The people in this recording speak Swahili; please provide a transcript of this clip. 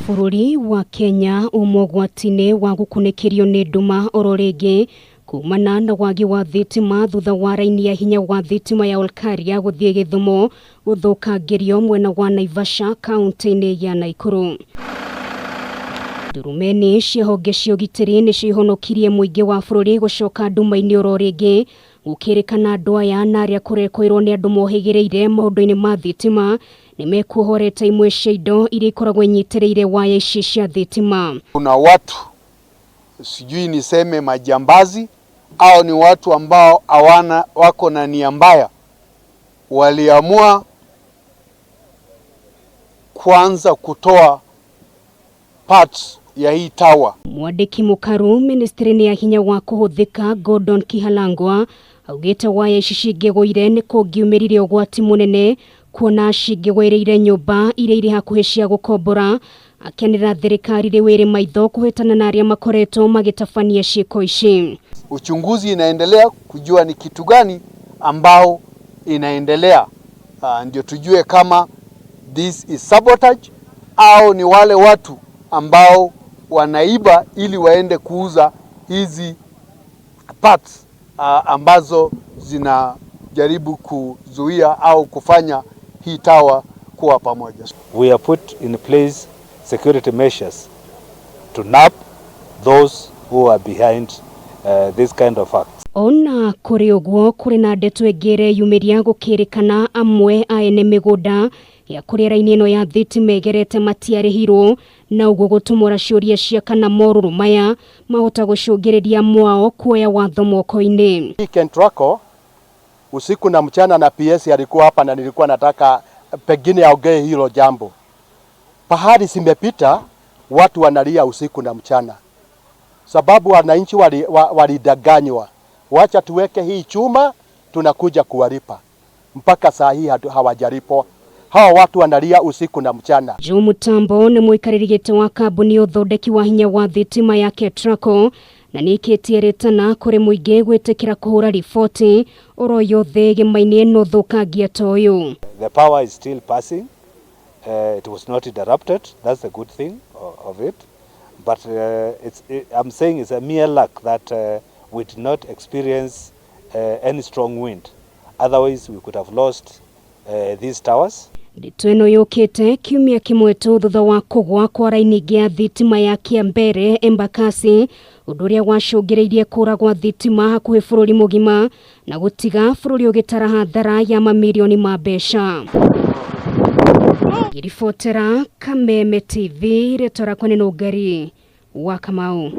Bũrũri wa Kenya umogwatine wa gukunekerio ni nduma ororengi kumana na wagi wa thitima thutha wa raini ya hinya wa thitima ya Olkaria guthie Githumo guthukangirio mwena wa Naivasha kaunti-ini ya Nakuru. Ndurumeni cia honge cia ũgitĩri nĩ cihonokirie mũingĩ wa bũrũri gucoka nduma-inĩ ororengi gukirikana andũ aya na arĩa kũrekwĩrwo nĩ andũ mohĩgĩrĩire maũndũ-inĩ ma thitima nimekuhorete imwe cia indo iria ikoragwo inyitĩrĩire waya ici cia thitima. Kuna watu sijui niseme majambazi au ni watu ambao wako na nia mbaya, waliamua kuanza kutoa parts ya hii tower. Mwandiki mũkaru ministry-inĩ ya hinya wa kũhũthĩka Gordon Kihalangwa augĩte waya ici cingĩgũire nĩ kũngiumĩrire ũgwati mũnene kuona cingĩgwĩrĩire nyũmba iria irĩ hakuhĩ cia gũkombora, akenera thirikari rĩu ĩrĩ maitho kũhĩtana na arĩa makoretwo magĩtabania ciĩko ici. Uchunguzi inaendelea kujua ni kitu gani ambao inaendelea, ndio tujue kama this is sabotage au ni wale watu ambao wanaiba ili waende kuuza hizi parts ambazo zinajaribu kuzuia au kufanya hii tower kuwa pamoja. We have put in place security measures to nab those who are behind this kind of acts. Ona kuri ũguo kuri na ndeto ĩngĩ yumiria gũkĩrĩkana amwe a ene mĩgũnda ya kũrĩa raini ĩno ya thitima ĩgerete matiarĩhirwo na ũguo gũtũmũra ciũria cia kana morũrũ maya mahota gũcũngĩrĩria mwao kuoya watho moko-inĩ. Kentrako usiku na mchana na PS alikuwa hapa na nilikuwa nataka pengine aongee hilo jambo. Pahali zimepita watu wanalia usiku na mchana, sababu wananchi walidanganywa. Wacha tuweke hii chuma tunakuja kuwalipa. Mpaka saa hii hawajalipo. Hawa watu wanalia usiku na mchana. Joe Mutambo nĩ mũikarĩri wa kambuni ũthondeki wa hinya wa thitima ya Kentrako na nĩkĩtie rĩtana kũrĩ mũingĩ gwĩtĩkĩra kũhũra riboti oro yothe gĩma-inĩ no thũkangia ta ũyũ. The power is still passing. It was not interrupted. That's the good thing of it. But I'm saying it's a mere luck that we did not experience any strong wind. Otherwise we could have lost these towers. Ndeto ĩno yũkĩte kiumia kĩmwe tu thutha wa kũgwa kwa raini ĩngĩ ya thitima ya Kiambere Embakasi, ũndũ ũrĩa wacũngĩrĩirie kũra gwa thitima hakuhĩ bũrũri mũgima na gũtiga bũrũri ũgĩtara hathara ya mamirioni ma mbeca. Ngĩribotera Kameme TV, rĩtwa rĩakwa nĩ Nũngari wa Kamau.